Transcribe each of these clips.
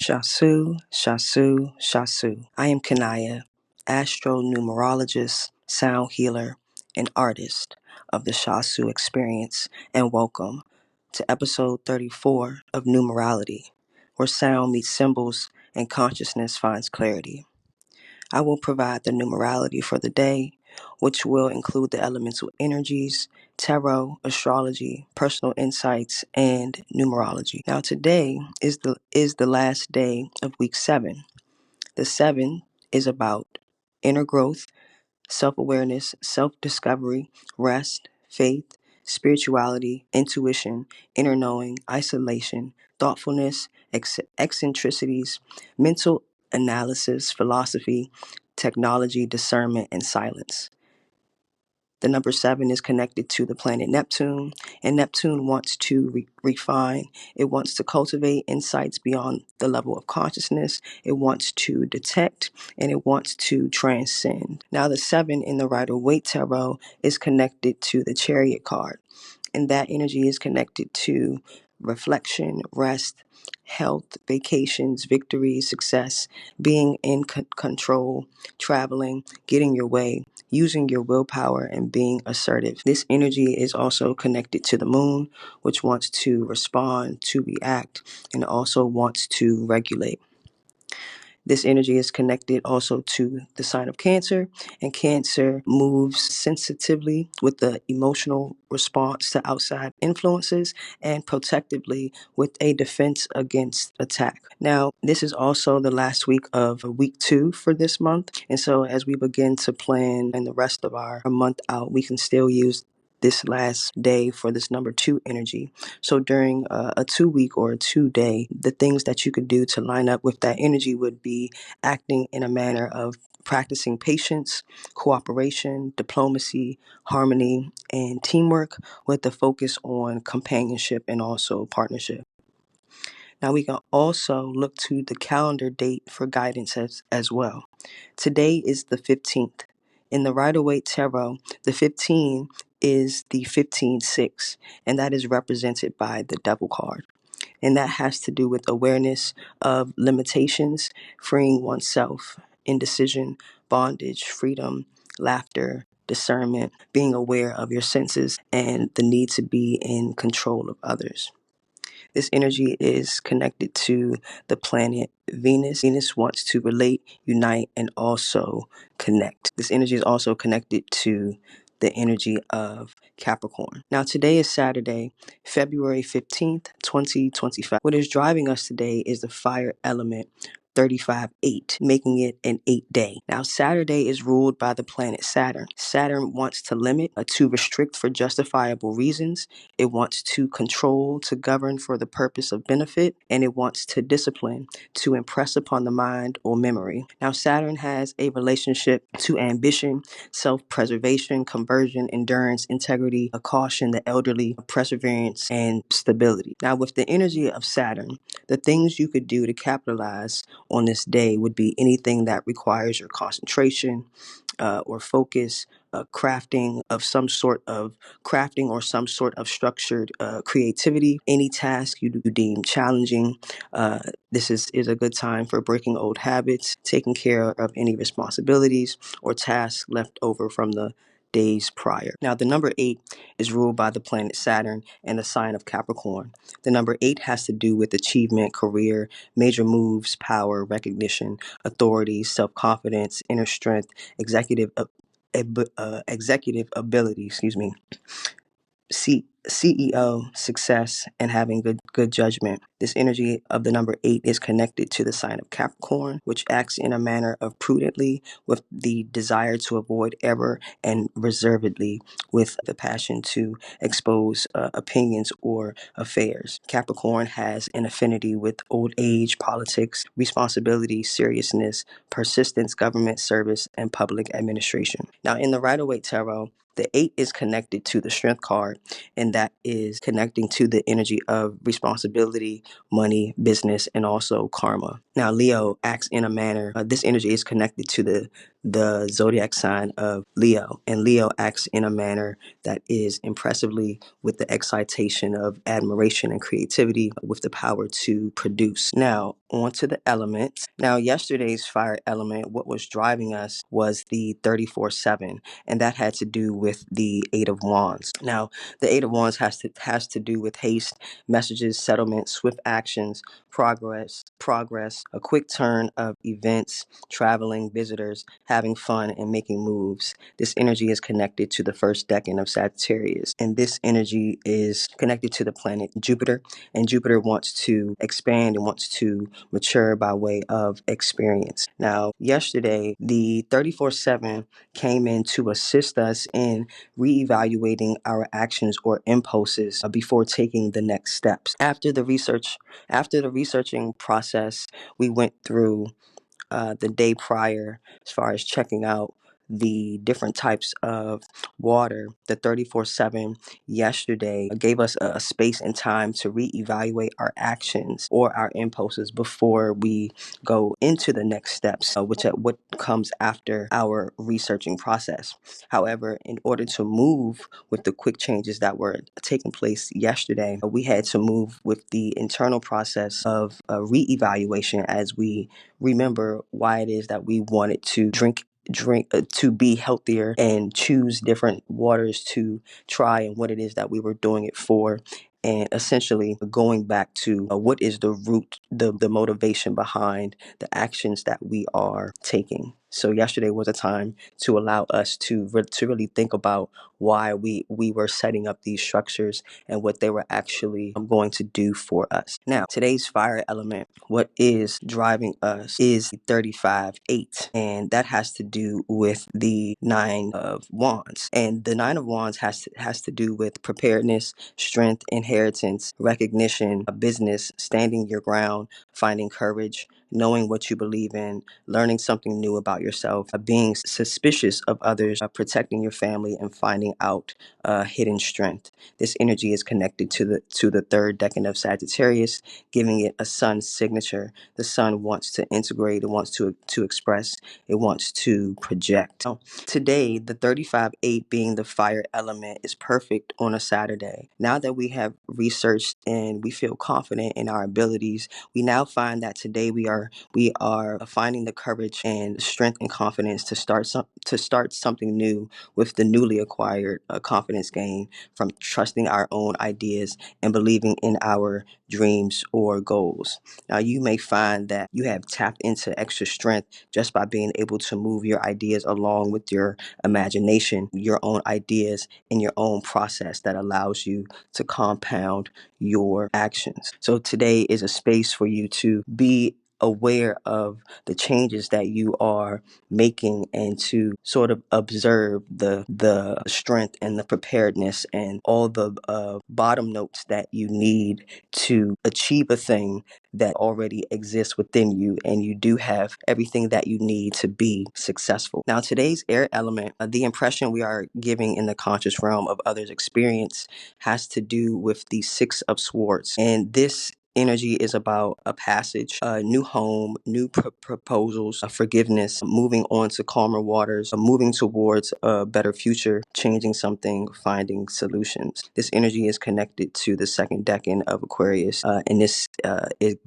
Shasu, Shasu, Shasu. I am Kanaya, astro-numerologist, sound healer, and artist of the Shasu experience, and welcome to episode 34 of Numerality, where sound meets symbols and consciousness finds clarity. I will provide the numerality for the day, which will include the elemental energies, tarot, astrology, personal insights, and numerology. Now today is the last day of week 7. The 7 is about inner growth, self-awareness, self-discovery, rest, faith, spirituality, intuition, inner knowing, isolation, thoughtfulness, eccentricities, mental analysis, philosophy, technology, discernment, and silence. The number 7 is connected to the planet Neptune, and Neptune wants to refine. It wants to cultivate insights beyond the level of consciousness. It wants to detect, and it wants to transcend. Now, the 7 in the Rider-Waite Tarot is connected to the Chariot card, and that energy is connected to reflection, rest, health, vacations, victory, success, being in control, traveling, getting your way, using your willpower, and being assertive. This energy is also connected to the moon, which wants to respond, to react, and also wants to regulate. This energy is connected also to the sign of Cancer, and Cancer moves sensitively with the emotional response to outside influences and protectively with a defense against attack. Now, this is also the last week of week 2 for this month, and so as we begin to plan and the rest of our month out, we can still use this last day for this number 2 energy. So during a 2 week or a 2 day, the things that you could do to line up with that energy would be acting in a manner of practicing patience, cooperation, diplomacy, harmony, and teamwork with the focus on companionship and also partnership. Now we can also look to the calendar date for guidance as well. Today is the 15th. In the Rider-Waite Tarot, the 15 is the 15-6, and that is represented by the Devil card. And that has to do with awareness of limitations, freeing oneself, indecision, bondage, freedom, laughter, discernment, being aware of your senses, and the need to be in control of others. This energy is connected to the planet Venus. Venus wants to relate, unite, and also connect. This energy is also connected to the energy of Capricorn. Now, today is Saturday, February 15th, 2025. What is driving us today is the fire element 35-8, making it an 8-day. Now, Saturday is ruled by the planet Saturn. Saturn wants to limit, to restrict for justifiable reasons. It wants to control, to govern for the purpose of benefit, and it wants to discipline, to impress upon the mind or memory. Now, Saturn has a relationship to ambition, self-preservation, conversion, endurance, integrity, a caution, the elderly, perseverance, and stability. Now, with the energy of Saturn, the things you could do to capitalize on this day would be anything that requires your concentration or focus, crafting or some sort of structured creativity. Any task you deem challenging, this is a good time for breaking old habits, taking care of any responsibilities or tasks left over from the days prior. Now, the number 8 is ruled by the planet Saturn and the sign of Capricorn. The number 8 has to do with achievement, career, major moves, power, recognition, authority, self-confidence, inner strength, executive ability, CEO, success, and having good judgment. This energy of the number 8 is connected to the sign of Capricorn, which acts in a manner of prudently with the desire to avoid error, and reservedly with the passion to expose opinions or affairs. Capricorn has an affinity with old age, politics, responsibility, seriousness, persistence, government service, and public administration. Now, in the Rider-Waite Tarot, the 8 is connected to the Strength card, and that is connecting to the energy of responsibility, money, business, and also karma. Now, Leo acts in a manner, this energy is connected to the zodiac sign of Leo. And Leo acts in a manner that is impressively with the excitation of admiration and creativity, with the power to produce. Now, on to the elements. Now, yesterday's fire element, what was driving us was the 34-7, and that had to do with the Eight of Wands. Now, the Eight of Wands has to do with haste, messages, settlement, swift actions, progress, a quick turn of events, traveling, visitors, having fun, and making moves. This energy is connected to the first decan of Sagittarius, and this energy is connected to the planet Jupiter, and Jupiter wants to expand and wants to mature by way of experience. Now, yesterday, the 34-7 came in to assist us in reevaluating our actions or impulses before taking the next steps. After the researching process, we went through the day prior as far as checking out the different types of water. The 34-7 yesterday gave us a space and time to reevaluate our actions or our impulses before we go into the next steps, what comes after our researching process. However, in order to move with the quick changes that were taking place yesterday, we had to move with the internal process of reevaluation as we remember why it is that we wanted to drink to be healthier and choose different waters to try, and what it is that we were doing it for, and essentially going back to what is the root, the motivation behind the actions that we are taking. So yesterday was a time to allow us to really think about why we were setting up these structures and what they were actually going to do for us. Now, today's fire element, what is driving us, is 35-8, and that has to do with the Nine of Wands. And the Nine of Wands has to do with preparedness, strength, inheritance, recognition, a business, standing your ground, finding courage, knowing what you believe in, learning something new about yourself, being suspicious of others, protecting your family, and finding out hidden strength. This energy is connected to the third decan of Sagittarius, giving it a sun signature. The sun wants to integrate, it wants to express, it wants to project. So today, the 35-8 being the fire element is perfect on a Saturday. Now that we have researched and we feel confident in our abilities, we now find that today we are finding the courage and strength and confidence to start something new with the newly acquired confidence gain from trusting our own ideas and believing in our dreams or goals. Now, you may find that you have tapped into extra strength just by being able to move your ideas along with your imagination, your own ideas, and your own process that allows you to compound your actions. So today is a space for you to be aware of the changes that you are making and to sort of observe the strength and the preparedness and all the bottom notes that you need to achieve a thing that already exists within you, and you do have everything that you need to be successful. Now, today's air element, the impression we are giving in the conscious realm of others' experience, has to do with the Six of Swords, and this energy is about a passage, a new home, new proposals, forgiveness, moving on to calmer waters, moving towards a better future, changing something, finding solutions. This energy is connected to the second decan of Aquarius, and this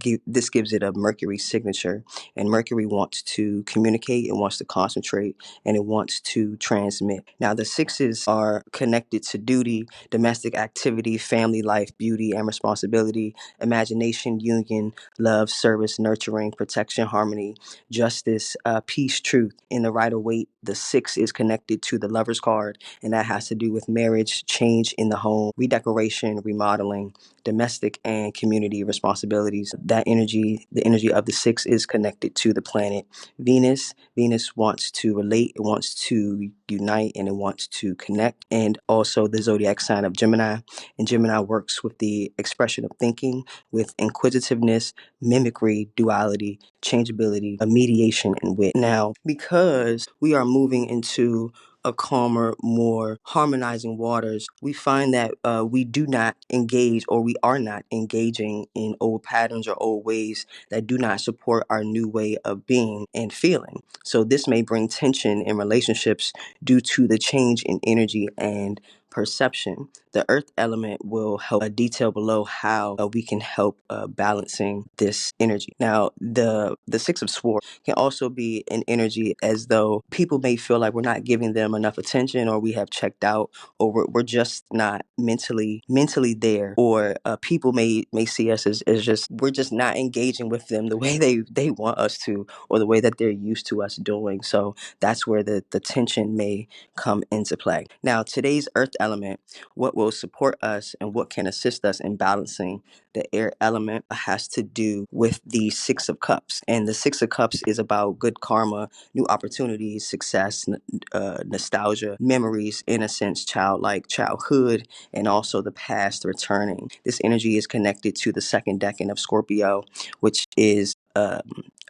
gives it a Mercury signature. And Mercury wants to communicate, it wants to concentrate, and it wants to transmit. Now, the sixes are connected to duty, domestic activity, family life, beauty, and responsibility, imagination, union, love, service, nurturing, protection, harmony, justice, peace, truth. In the Rider Waite, the six is connected to the Lover's card, and that has to do with marriage, change in the home, redecoration, remodeling, domestic and community responsibilities. That energy, the energy of the six, is connected to the planet Venus. Venus wants to relate, it wants to unite, and it wants to connect. And also the zodiac sign of Gemini. And Gemini works with the expression of thinking, with inquisitiveness, mimicry, duality, changeability, mediation, and wit. Now, because we are moving into a calmer, more harmonizing waters, we find that we do not engage, or we are not engaging in old patterns or old ways that do not support our new way of being and feeling. So this may bring tension in relationships due to the change in energy and perception. The earth element will help detail below how we can help balancing this energy. Now, the six of swords can also be an energy as though people may feel like we're not giving them enough attention, or we have checked out, or we're just not mentally there, or people may see us as just, we're just not engaging with them the way they want us to, or the way that they're used to us doing. So that's where the tension may come into play. Now, today's earth element, what will support us and what can assist us in balancing the air element, has to do with the Six of Cups. And the Six of Cups is about good karma, new opportunities, success, nostalgia, memories, innocence, childlike childhood, and also the past returning. This energy is connected to the second decan of Scorpio, which is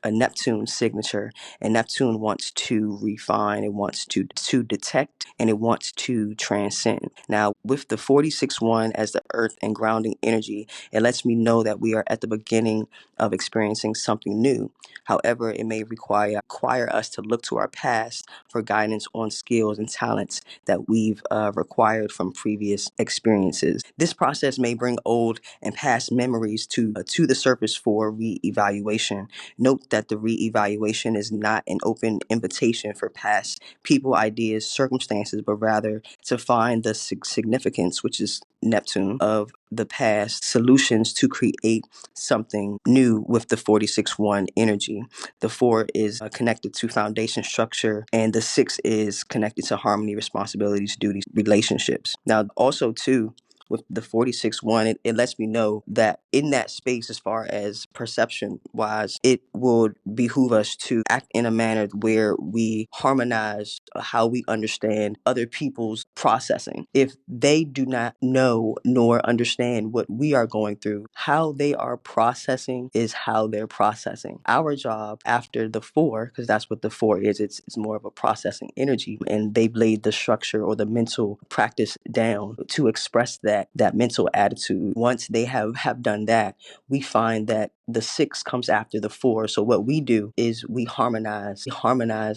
a Neptune signature, and Neptune wants to refine, it wants to detect, and it wants to transcend. Now, with the 46-1 as the earth and grounding energy, it lets me know that we are at the beginning of experiencing something new. However, it may require us to look to our past for guidance on skills and talents that we've required from previous experiences. This process may bring old and past memories to the surface for re-evaluation. Note that the re-evaluation is not an open invitation for past people, ideas, circumstances, but rather to find the significance, which is Neptune, of the past solutions to create something new with the 46-1 energy. The 4 is connected to foundation structure, and the 6 is connected to harmony, responsibilities, duties, relationships. Now, also, too, with the 46-1, it lets me know that in that space, as far as perception wise, it will behoove us to act in a manner where we harmonize how we understand other people's processing. If they do not know nor understand what we are going through, how they are processing is how they're processing. Our job after the 4, because that's what the 4 is, it's more of a processing energy, and they've laid the structure or the mental practice down to express that mental attitude. Once they have done that, we find that the 6 comes after the 4. So what we do is we harmonize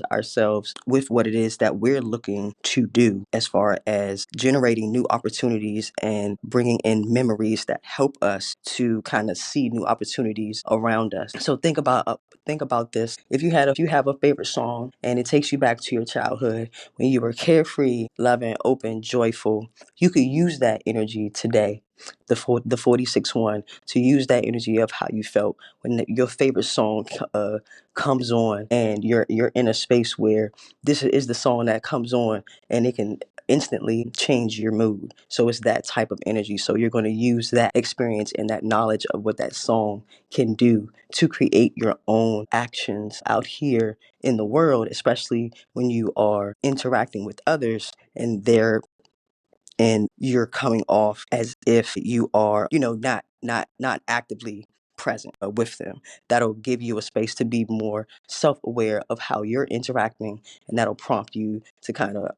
ourselves with what it is that we're looking to do, as far as generating new opportunities and bringing in memories that help us to kind of see new opportunities around us. So think about this. If you have a favorite song and it takes you back to your childhood when you were carefree, loving, open, joyful, you could use that energy today, the 46-1, to use that energy of how you felt when your favorite song comes on, and you're in a space where this is the song that comes on, and it can instantly change your mood. So it's that type of energy. So you're going to use that experience and that knowledge of what that song can do to create your own actions out here in the world, especially when you are interacting with others and you're coming off as if you are, not actively present with them. That'll give you a space to be more self-aware of how you're interacting, and that'll prompt you to kind of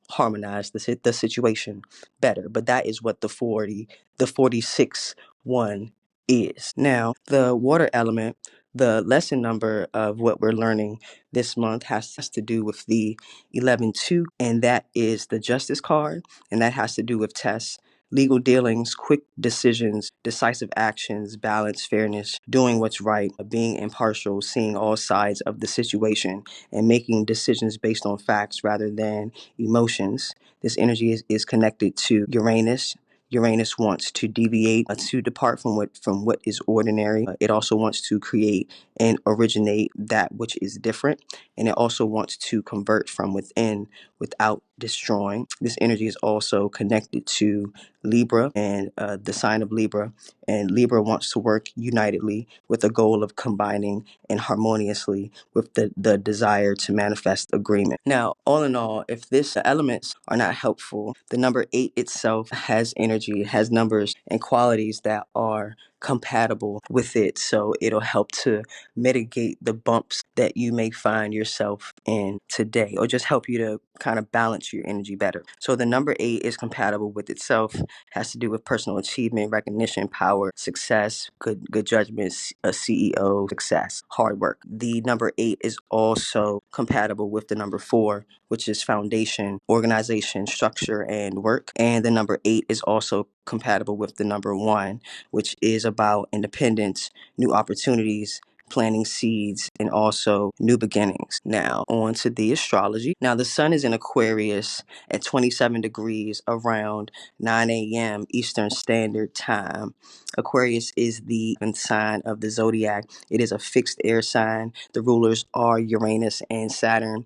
harmonize the situation better. But that is what the 46-1 is. Now, the water element, the lesson number of what we're learning this month has to do with the 11-2, and that is the justice card, and that has to do with tests, legal dealings, quick decisions, decisive actions, balance, fairness, doing what's right, being impartial, seeing all sides of the situation, and making decisions based on facts rather than emotions. This energy is connected to Uranus. Uranus wants to deviate, to depart from what is ordinary. It also wants to create and originate that which is different, and it also wants to convert from within without destroying. This energy is also connected to Libra and the sign of Libra, and Libra wants to work unitedly with the goal of combining and harmoniously with the desire to manifest agreement. Now, all in all, if these elements are not helpful, the number 8 itself has energy, it has numbers and qualities that are compatible with it, so it'll help to mitigate the bumps that you may find yourself in today, or just help you to kind of balance your energy better. So the number 8 is compatible with itself, has to do with personal achievement, recognition, power, success, good judgments, a CEO, success, hard work. The number 8 is also compatible with the number 4, which is foundation, organization, structure, and work. And the number 8 is also compatible with the number 1, which is about independence, new opportunities, planting seeds, and also new beginnings. Now, on to the astrology. Now, the sun is in Aquarius at 27 degrees around 9 a.m. Eastern Standard Time. Aquarius is the sign of the zodiac. It is a fixed air sign. The rulers are Uranus and Saturn.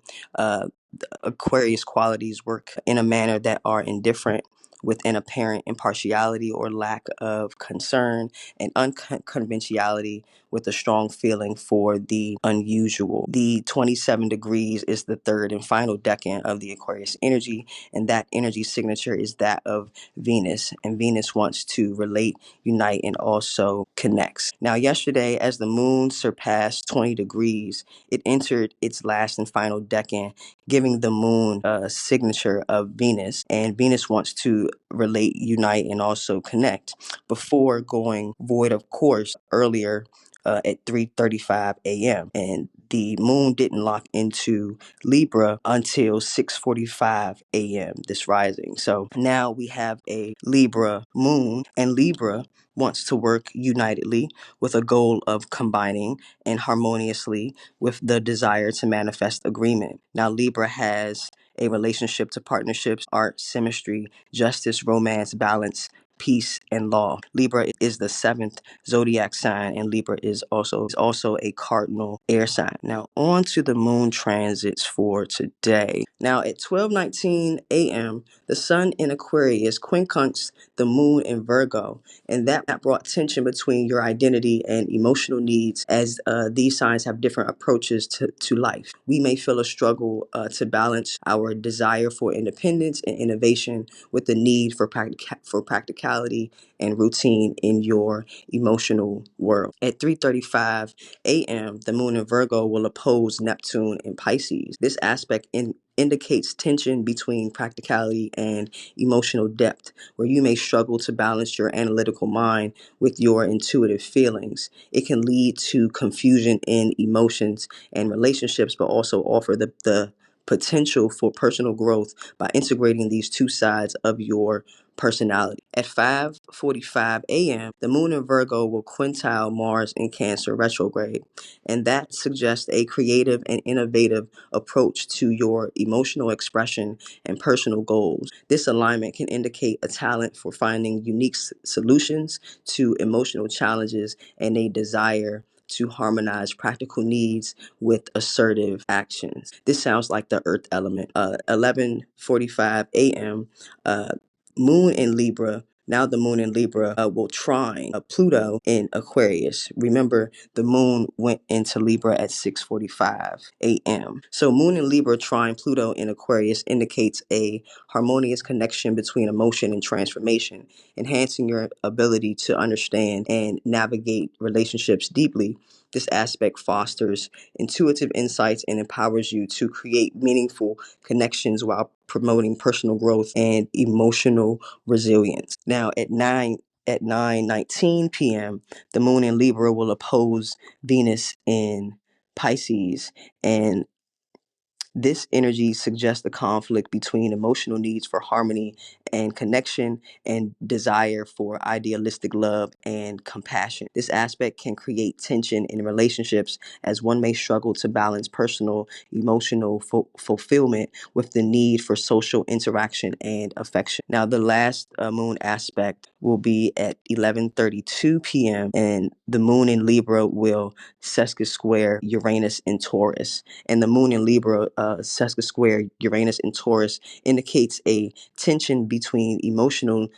Aquarius qualities work in a manner that are indifferent, with an apparent impartiality or lack of concern, and unconventionality, with a strong feeling for the unusual. The 27 degrees is the third and final decan of the Aquarius energy, and that energy signature is that of Venus. And Venus wants to relate, unite, and also connects. Now, yesterday, as the moon surpassed 20 degrees, it entered its last and final decan, giving the moon a signature of Venus. And Venus wants to relate, unite, and also connect before going void of course earlier at 3:35 a.m. And the moon didn't lock into Libra until 6:45 a.m. this rising. So now we have a Libra moon, and Libra wants to work unitedly with a goal of combining and harmoniously with the desire to manifest agreement. Now, Libra has a relationship to partnerships, art, symmetry, justice, romance, balance, peace, and law. Libra is the seventh zodiac sign, and Libra is also a cardinal air sign. Now, on to the moon transits for today. Now, at 12:19 a.m., the sun in Aquarius quincunx the moon in Virgo, and that brought tension between your identity and emotional needs, as these signs have different approaches to life. We may feel a struggle to balance our desire for independence and innovation with the need for practicality and routine in your emotional world. At 3:35 a.m., the moon in Virgo will oppose Neptune in Pisces. This aspect indicates tension between practicality and emotional depth, where you may struggle to balance your analytical mind with your intuitive feelings. It can lead to confusion in emotions and relationships, but also offer the potential for personal growth by integrating these two sides of your personality. At 5:45 a.m., the moon in Virgo will quintile Mars in Cancer retrograde, and that suggests a creative and innovative approach to your emotional expression and personal goals. This alignment can indicate a talent for finding unique solutions to emotional challenges and a desire to harmonize practical needs with assertive actions. This sounds like the earth element. 11:45 a.m. Moon in Libra. Now the moon in Libra will trine Pluto in Aquarius. Remember, the moon went into Libra at 6:45 a.m. So moon in Libra trine Pluto in Aquarius indicates a harmonious connection between emotion and transformation, enhancing your ability to understand and navigate relationships deeply. This aspect fosters intuitive insights and empowers you to create meaningful connections while promoting personal growth and emotional resilience. Now, at 9:19 p.m., the moon in Libra will oppose Venus in Pisces, and this energy suggests the conflict between emotional needs for harmony and connection and desire for idealistic love and compassion. This aspect can create tension in relationships, as one may struggle to balance personal emotional fulfillment with the need for social interaction and affection. Now, the last moon aspect will be at 11:32 p.m., and the moon in Libra will sesquisquare Uranus in Taurus. And the moon in Libra, sesquisquare Uranus in Taurus, indicates a tension between emotional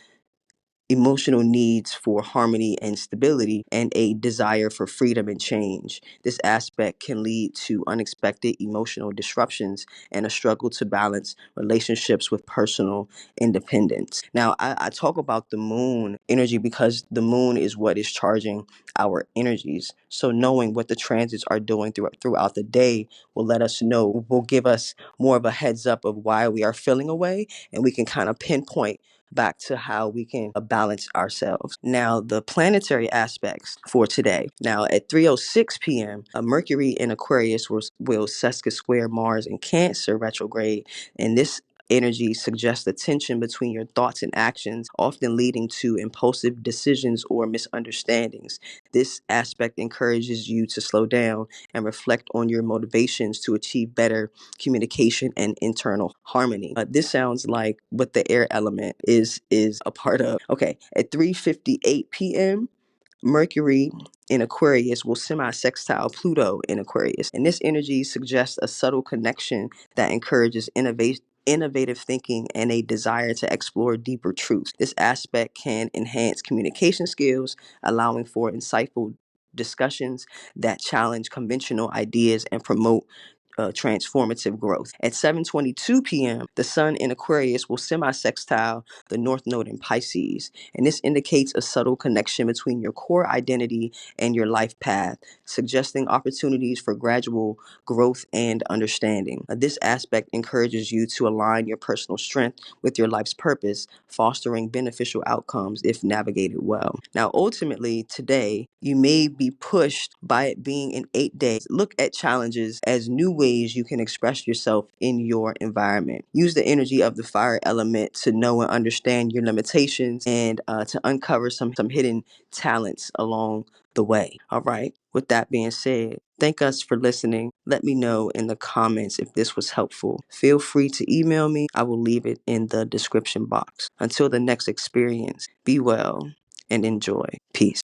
emotional needs for harmony and stability, and a desire for freedom and change. This aspect can lead to unexpected emotional disruptions and a struggle to balance relationships with personal independence. Now, I talk about the moon energy because the moon is what is charging our energies. So, knowing what the transits are doing throughout the day will let us know, will give us more of a heads up of why we are feeling away, and we can kind of pinpoint back to how we can balance ourselves. Now, the planetary aspects for today. Now, at 3:06 p.m., Mercury in Aquarius will sesca square Mars in Cancer retrograde, and this energy suggests the tension between your thoughts and actions, often leading to impulsive decisions or misunderstandings. This aspect encourages you to slow down and reflect on your motivations to achieve better communication and internal harmony. This sounds like what the air element is a part of. Okay, at 3:58 p.m. Mercury in Aquarius will semi-sextile Pluto in Aquarius, and this energy suggests a subtle connection that encourages innovative thinking and a desire to explore deeper truths. This aspect can enhance communication skills, allowing for insightful discussions that challenge conventional ideas and promote transformative growth. At 7:22 p.m., the Sun in Aquarius will semi-sextile the North Node in Pisces, and this indicates a subtle connection between your core identity and your life path, suggesting opportunities for gradual growth and understanding. This aspect encourages you to align your personal strength with your life's purpose, fostering beneficial outcomes if navigated well. Now, ultimately, today, you may be pushed by it being an 8 day. Look at challenges as new ways you can express yourself in your environment. Use the energy of the fire element to know and understand your limitations, and to uncover some hidden talents along the way. All right. With that being said, thank us for listening. Let me know in the comments if this was helpful. Feel free to email me. I will leave it in the description box. Until the next experience, be well and enjoy. Peace.